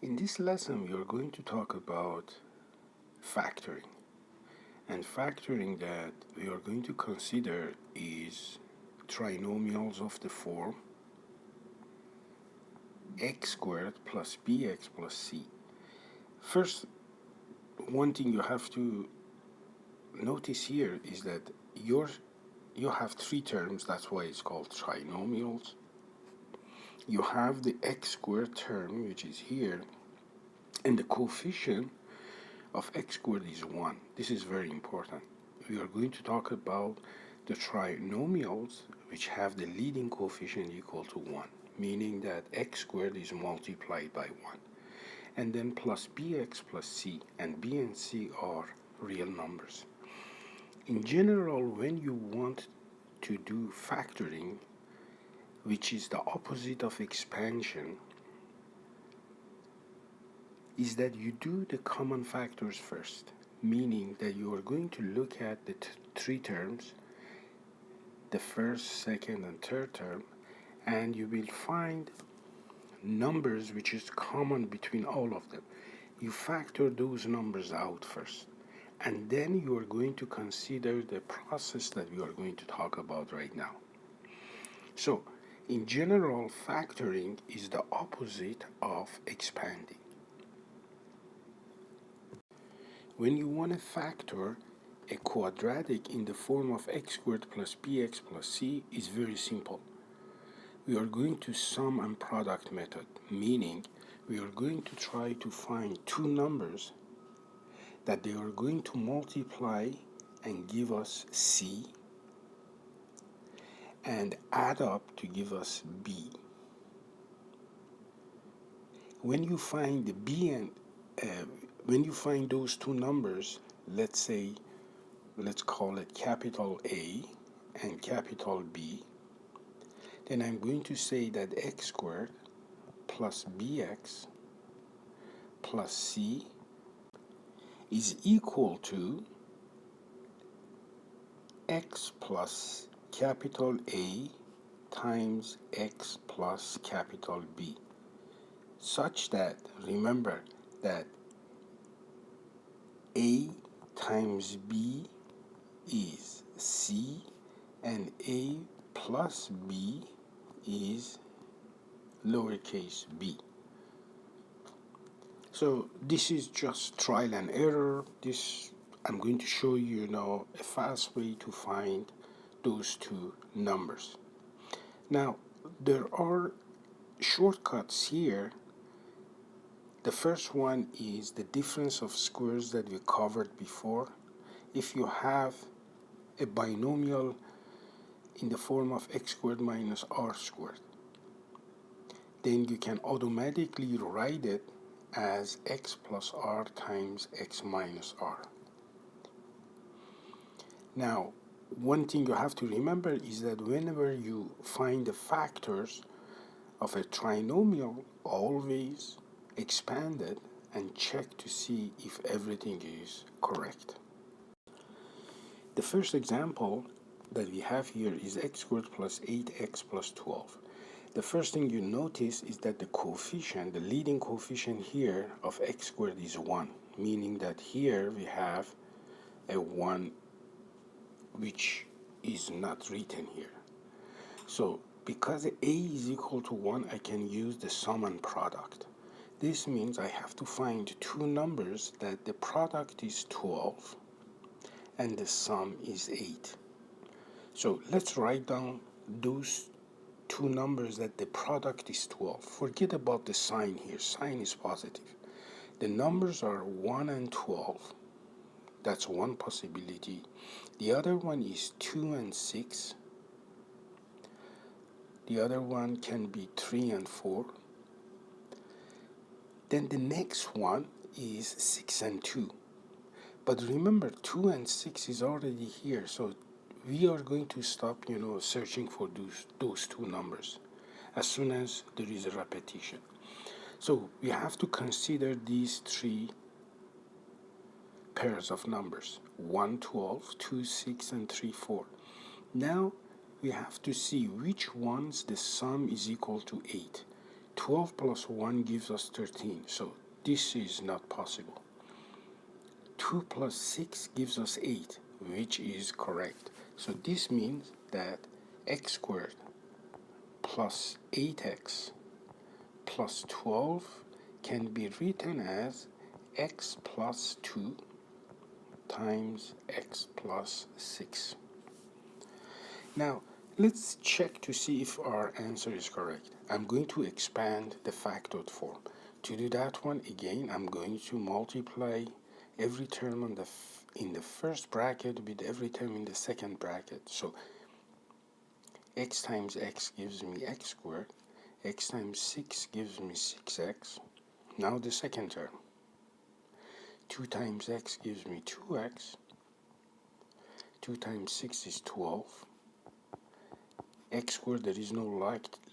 In this lesson, we are going to talk about factoring. And factoring that we are going to consider is trinomials of the form x squared plus bx plus c. First, one thing you have to notice here is that you have three terms, that's why it's called trinomials. You have the x squared term, which is here, and the coefficient of x squared is 1. This is very important. We are going to talk about the trinomials which have the leading coefficient equal to 1, meaning that x squared is multiplied by 1. And then plus bx plus c, and b and c are real numbers. In general, when you want to do factoring, which is the opposite of expansion, is that you do the common factors first, meaning that you are going to look at the three terms, the first, second, and third term, and you will find numbers which is common between all of them. You factor those numbers out first, and then you are going to consider the process that we are going to talk about right now. So, in general, factoring is the opposite of expanding. When you want to factor a quadratic in the form of x squared plus bx plus c, is very simple. We are going to sum and product method, meaning we are going to try to find two numbers that they are going to multiply and give us c, and add up to give us b. When you find the b and when you find those two numbers, let's call it capital A and capital B, then I'm going to say that x squared plus bx plus c is equal to x plus capital A times x plus capital B, such that, remember that A times B is C and A plus B is lowercase b. So this is just trial and error. I'm going to show you now a fast way to find those two numbers. Now, there are shortcuts here. The first one is the difference of squares that we covered before. If you have a binomial in the form of x squared minus r squared, then you can automatically write it as x plus r times x minus r. Now, one thing you have to remember is that whenever you find the factors of a trinomial, always expand it and check to see if everything is correct. The first example that we have here is x squared plus 8x plus 12. The first thing you notice is that the coefficient, the leading coefficient here of x squared is 1, meaning that here we have a 1 which is not written here. So because a is equal to 1, I can use the sum and product. This means I have to find two numbers that the product is 12 and the sum is 8. So let's write down those two numbers that the product is 12. Forget about the sign here. Sign is positive. The numbers are 1 and 12. That's one possibility. The other one is 2 and 6. The other one can be 3 and 4. Then the next one is 6 and 2. But remember, 2 and 6 is already here, so we are going to stop, searching for those two numbers as soon as there is a repetition. So we have to consider these three pairs of numbers: 1, 12, 2, 6, and 3, 4. Now we have to see which ones the sum is equal to 8. 12 plus 1 gives us 13, so this is not possible. 2 plus 6 gives us 8, which is correct. So this means that x squared plus 8x plus 12 can be written as x plus 2 times x plus 6. Now, let's check to see if our answer is correct. I'm going to expand the factored form. To do that one, again, I'm going to multiply every term in the first bracket with every term in the second bracket. So x times x gives me x squared. X times 6 gives me 6x. Now the second term. 2 times x gives me 2x. 2 times 6 is 12. X squared, there is no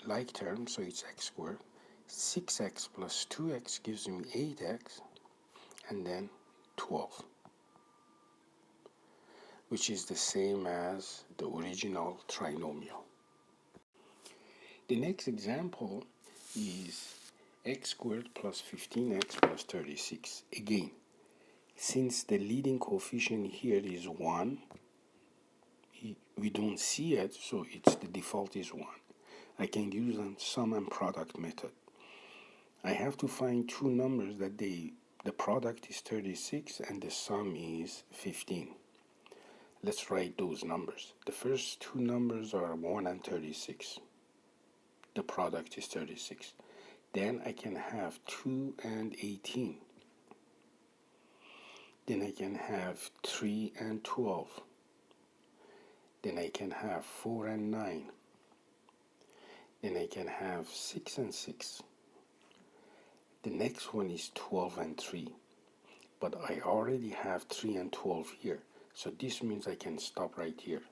like term, so it's x squared. 6x plus 2x gives me 8x, and then 12, which is the same as the original trinomial. The next example is x squared plus 15x plus 36. Again, since the leading coefficient here is 1, we don't see it, so the default is 1. I can use a sum and product method. I have to find two numbers that the product is 36 and the sum is 15. Let's write those numbers. The first two numbers are 1 and 36. The product is 36. Then I can have 2 and 18. Then I can have 3 and 12. Then I can have 4 and 9. Then I can have 6 and 6. The next one is 12 and 3. But I already have 3 and 12 here. So this means I can stop right here.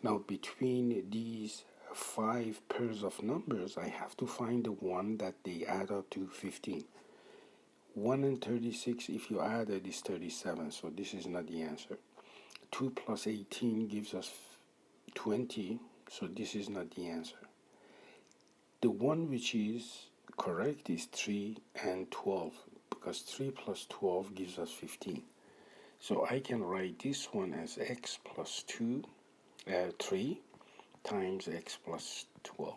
Now between these 5 pairs of numbers, I have to find the one that they add up to 15. 1 and 36, if you add it, is 37. So this is not the answer. 2 plus 18 gives us 20. So this is not the answer. The one which is correct is 3 and 12, because 3 plus 12 gives us 15. So I can write this one as x plus 3 times x plus 12.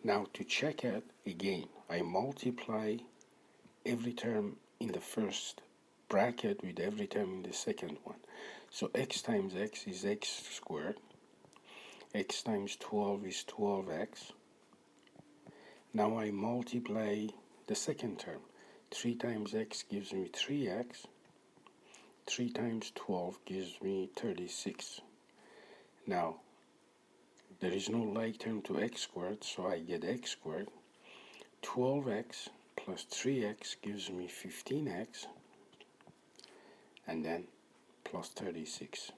Now to check it, again, I multiply every term in the first bracket with every term in the second one. So x times x is x squared. X times 12 is 12x. Now I multiply the second term. 3 times x gives me 3x. 3 times 12 gives me 36. Now, there is no like term to x squared, so I get x squared. 12x plus 3x gives me 15x, and then plus 36,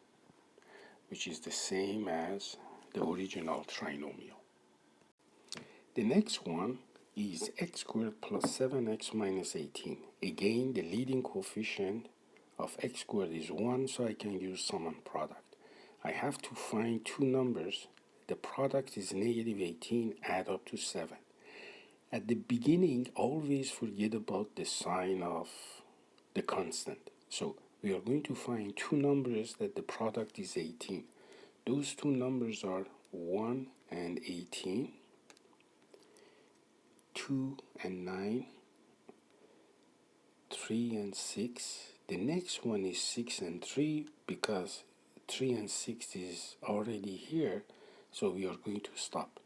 which is the same as the original trinomial. The next one is x squared plus 7x minus 18. Again, the leading coefficient of x squared is 1, so I can use sum and product. I have to find two numbers. The product is negative 18, add up to 7. At the beginning, always forget about the sign of the constant. So we are going to find two numbers that the product is 18. Those two numbers are 1 and 18, 2 and 9, 3 and 6. The next one is 6 and 3, because 3 and 6 is already here, so we are going to stop.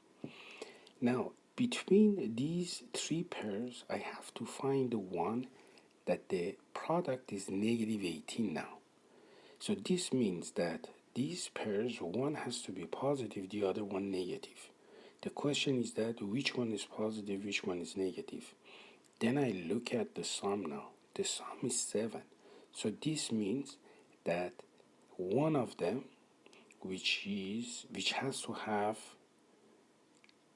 Now, between these three pairs, I have to find the one that the product is negative 18 now. So this means that these pairs, one has to be positive, the other one negative. The question is that which one is positive, which one is negative. Then I look at the sum now. The sum is 7. So this means that one of them, which has to have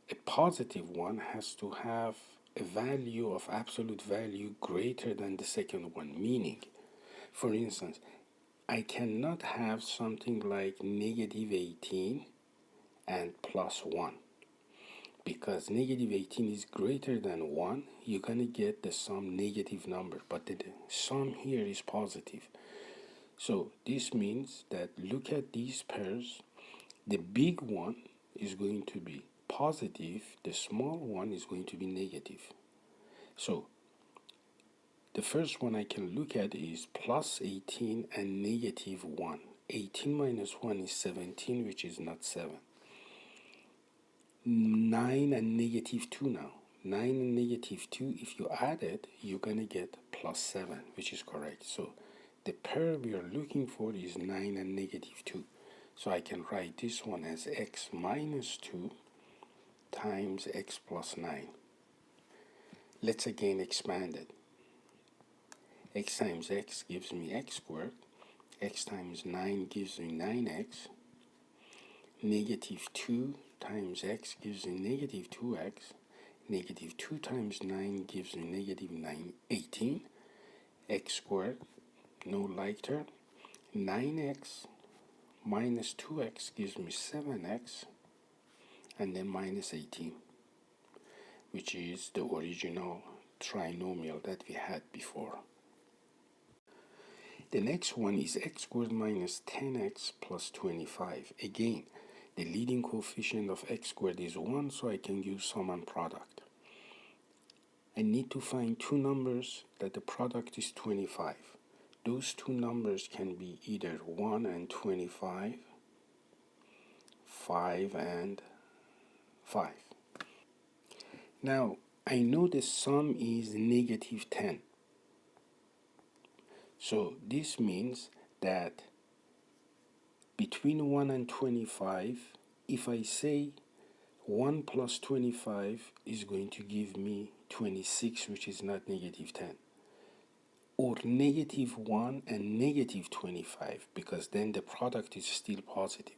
a positive one, has to have a value of absolute value greater than the second one. Meaning, for instance, I cannot have something like negative 18 and plus 1. because negative 18 is greater than 1, you're going to get the sum negative number, but the sum here is positive. So this means that look at these pairs. The big one is going to be positive, the small one is going to be negative. So the first one I can look at is plus 18 and negative 1. 18 minus 1 is 17, which is not 7. 9 and negative 2 now. 9 and negative 2, if you add it, you're going to get plus 7, which is correct. So the pair we are looking for is 9 and negative 2. So I can write this one as x minus 2 times x plus 9. Let's again expand it. X times x gives me x squared. X times 9 gives me 9x. Negative 2 times x gives me negative 2x. Negative 2 times 9 gives me negative 18. X squared, no like term. 9x minus 2x gives me 7x. And then minus 18, which is the original trinomial that we had before. The next one is x squared minus 10x plus 25. Again, the leading coefficient of x squared is 1, so I can use sum and product. I need to find two numbers that the product is 25. Those two numbers can be either 1 and 25, 5 and 5. Now, I know the sum is negative 10. So this means that between 1 and 25, if I say 1 plus 25 is going to give me 26, which is not negative 10, or negative 1 and negative 25, because then the product is still positive.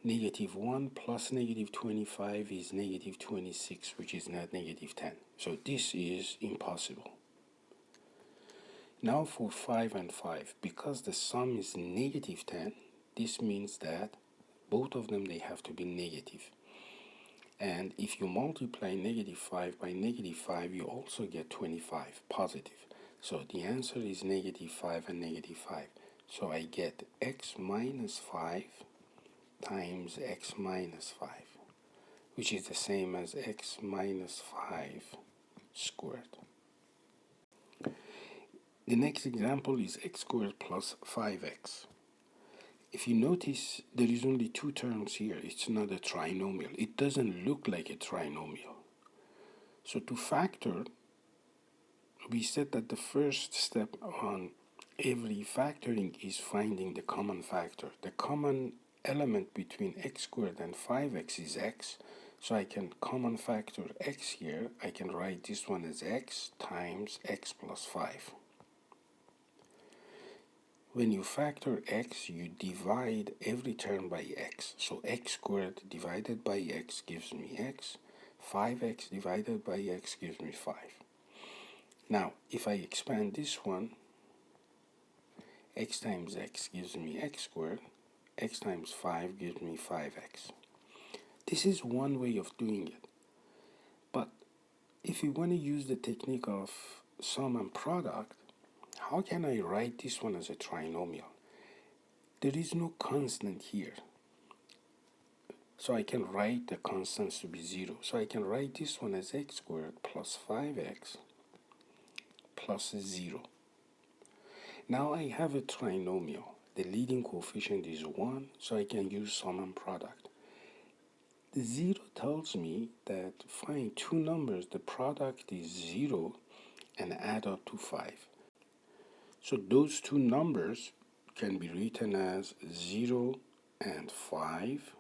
Negative 1 plus negative 25 is negative 26, which is not negative 10. So this is impossible. Now for 5 and 5, because the sum is negative 10, this means that both of them, they have to be negative. And if you multiply negative 5 by negative 5, you also get 25, positive. So the answer is negative 5 and negative 5. So I get x minus 5 times x minus 5, which is the same as x minus 5 squared. The next example is x squared plus 5x. If you notice, there is only two terms here. It's not a trinomial. It doesn't look like a trinomial. So to factor, we said that the first step on every factoring is finding the common factor. The common element between x squared and 5x is x. So I can common factor x here. I can write this one as x times x plus 5. When you factor x, you divide every term by x. So x squared divided by x gives me x. 5x divided by x gives me 5. Now, if I expand this one, x times x gives me x squared. X times 5 gives me 5x. This is one way of doing it. But if you want to use the technique of sum and product, how can I write this one as a trinomial? There is no constant here. So I can write the constants to be 0. So I can write this one as x squared plus 5x plus 0. Now I have a trinomial. The leading coefficient is 1, so I can use sum and product. The 0 tells me that find two numbers, the product is 0, and add up to 5. So those two numbers can be written as 0 and 5,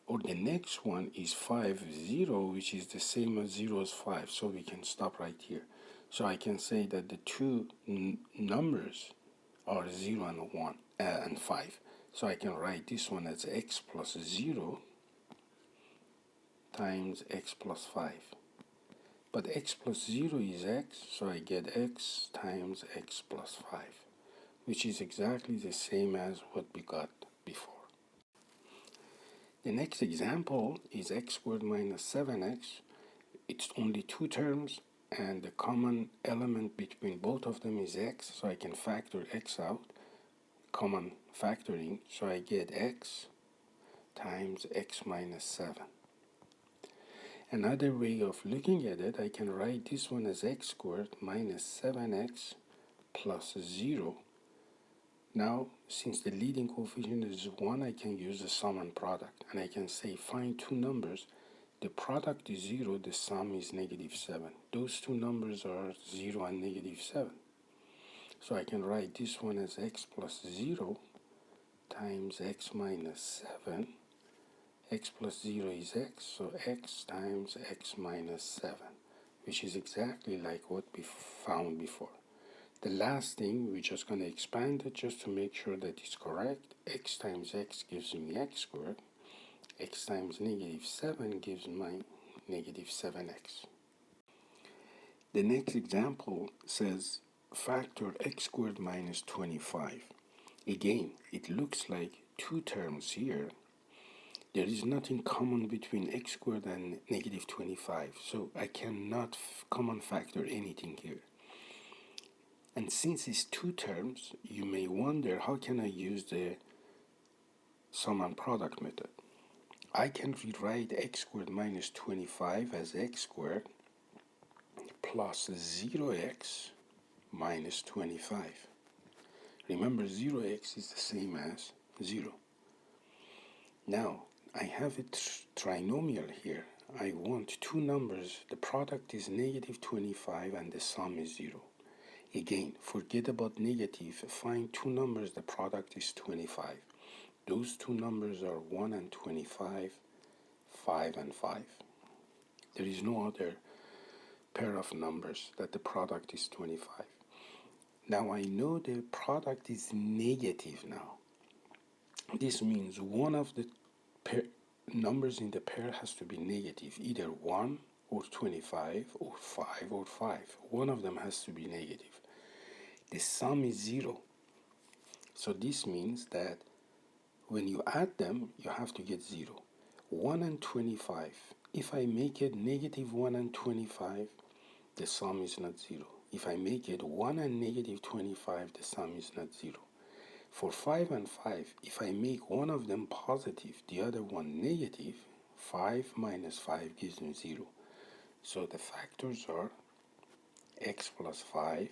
or the next one is 5, 0, which is the same as 0 as 5, so we can stop right here. So I can say that the two numbers are 0 and 1 and 5. So I can write this one as x plus 0 times x plus 5. But x plus 0 is x, so I get x times x plus 5, which is exactly the same as what we got before. The next example is x squared minus 7x. It's only two terms, and the common element between both of them is x, so I can factor x out, common factoring, so I get x times x minus 7. Another way of looking at it, I can write this one as x squared minus 7x plus 0. Now, since the leading coefficient is 1, I can use the sum and product, and I can say find two numbers. The product is 0, the sum is negative 7. Those two numbers are 0 and negative 7. So I can write this one as x plus 0 times x minus 7. X plus 0 is x, so x times x minus 7, which is exactly like what we found before. The last thing, we're just going to expand it just to make sure that it's correct. X times x gives me x squared. X times negative 7 gives me negative 7x. The next example says factor x squared minus 25. Again, it looks like two terms here. There is nothing common between x squared and negative 25, so I cannot common factor anything here. And since it's two terms, you may wonder, how can I use the sum and product method? I can rewrite x squared minus 25 as x squared plus 0x minus 25. Remember, 0x is the same as 0. Now, I have a trinomial here. I want two numbers. The product is negative 25 and the sum is 0. Again, forget about negative. Find two numbers. The product is 25. Those two numbers are 1 and 25, 5 and 5. There is no other pair of numbers that the product is 25. Now I know the product is negative now. This means one of the numbers in the pair has to be negative, either 1 or 25 or 5 or 5. One of them has to be negative. The sum is 0. So this means that when you add them, you have to get 0. 1 and 25. If I make it negative 1 and 25, the sum is not 0. If I make it 1 and negative 25, the sum is not 0. For 5 and 5, if I make one of them positive, the other one negative, 5 minus 5 gives me 0. So the factors are x plus 5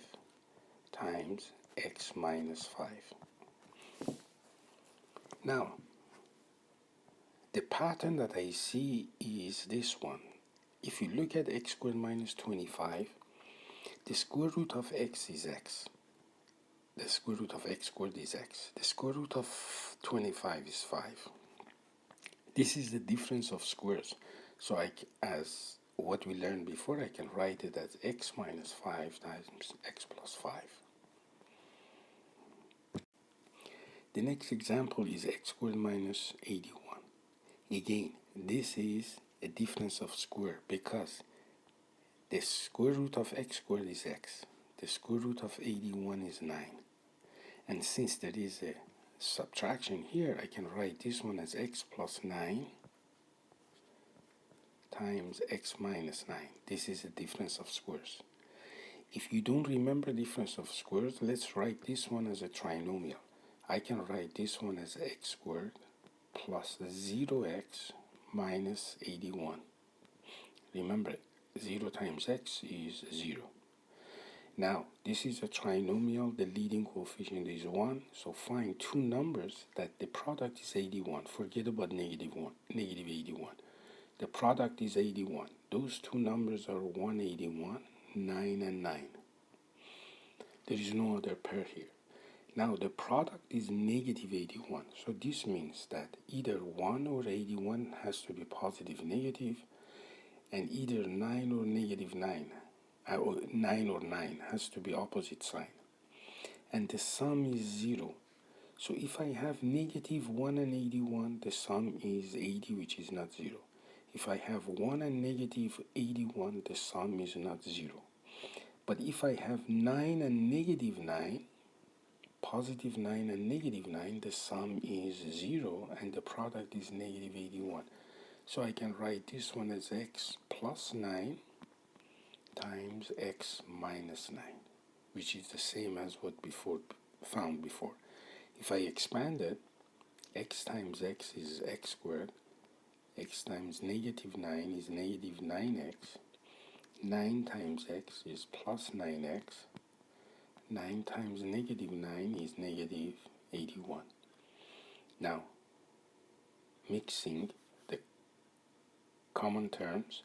times x minus 5. Now, the pattern that I see is this one. If you look at x squared minus 25, the square root of x is x. The square root of x squared is x. The square root of 25 is 5. This is the difference of squares. So as what we learned before, I can write it as x minus 5 times x plus 5. The next example is x squared minus 81. Again, this is a difference of square because the square root of x squared is x. The square root of 81 is 9. And since there is a subtraction here, I can write this one as x plus 9 times x minus 9. This is a difference of squares. If you don't remember difference of squares, let's write this one as a trinomial. I can write this one as x squared plus 0x minus 81. Remember, 0 times x is 0. Now, this is a trinomial. The leading coefficient is 1. So find two numbers that the product is 81. Forget about negative 81. The product is 81. Those two numbers are 181, 9 and 9. There is no other pair here. Now, the product is negative 81. So this means that either 1 or 81 has to be positive negative, and either 9 or negative 9. 9 or 9 has to be opposite sign, and the sum is 0. So if I have negative 1 and 81, the sum is 80, which is not 0. If I have 1 and negative 81, the sum is not 0. But if I have 9 and negative 9, positive 9 and negative 9, the sum is 0 and the product is negative 81. So I can write this one as x plus 9 times x minus 9, which is the same as what found before. If I expand it, x times x is x squared, x times negative 9 is negative 9x, 9 times x is plus 9x, 9 times negative 9 is negative 81. Now, mixing the common terms,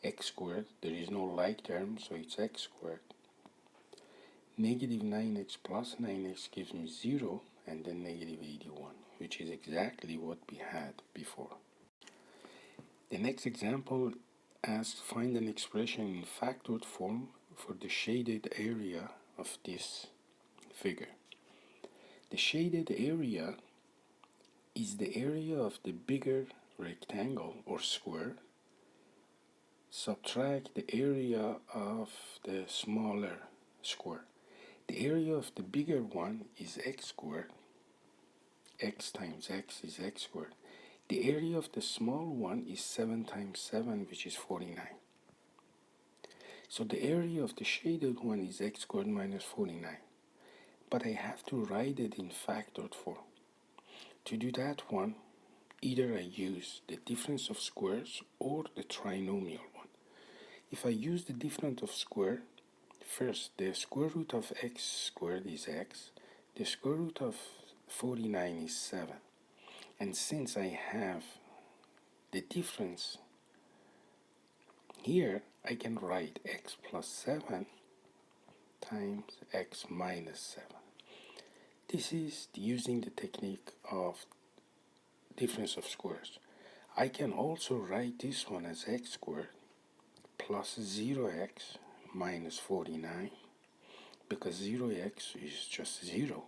x squared, there is no like term, so it's x squared. Negative 9x plus 9x gives me 0, and then negative 81, which is exactly what we had before. The next example asks find an expression in factored form for the shaded area of this figure. The shaded area is the area of the bigger rectangle or square. Subtract the area of the smaller square. The area of the bigger one is x squared. X times x is x squared. The area of the small one is 7 times 7, which is 49. So the area of the shaded one is x squared minus 49. But I have to write it in factored form. To do that one, either I use the difference of squares or the trinomial one. If I use the difference of square, first the square root of x squared is x, the square root of 49 is 7. And since I have the difference here, I can write x plus 7 times x minus 7. This is using the technique of difference of squares. I can also write this one as x squared plus 0x minus 49, because 0x is just 0.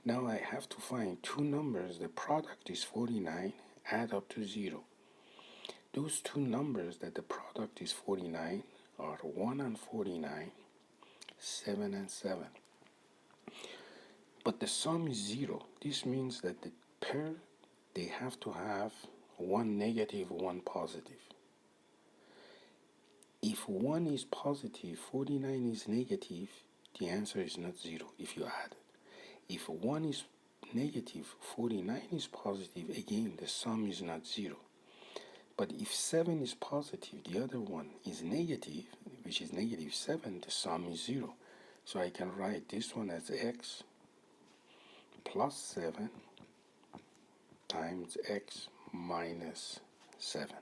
Now I have to find two numbers, the product is 49, add up to 0. Those two numbers that the product is 49 are 1 and 49, 7 and 7. But the sum is 0. This means that the pair, they have to have one negative, one positive. If 1 is positive, 49 is negative, the answer is not 0 if you add it. If 1 is negative, 49 is positive, again the sum is not 0. But if 7 is positive, the other one is negative, which is negative 7, the sum is 0. So I can write this one as x plus 7 times x minus 7,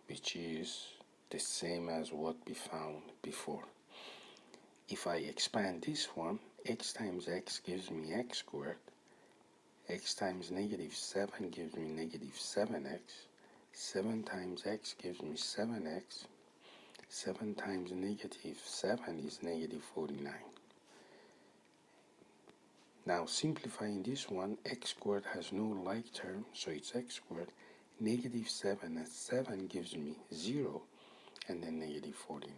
which is the same as what we found before. If I expand this one, x times x gives me x squared, x times negative 7 gives me negative 7x, 7 times x gives me 7x, 7 times negative 7 is negative 49. Now simplifying this one, x squared has no like term, so it's x squared. Negative 7 and 7 gives me 0, and then negative 49.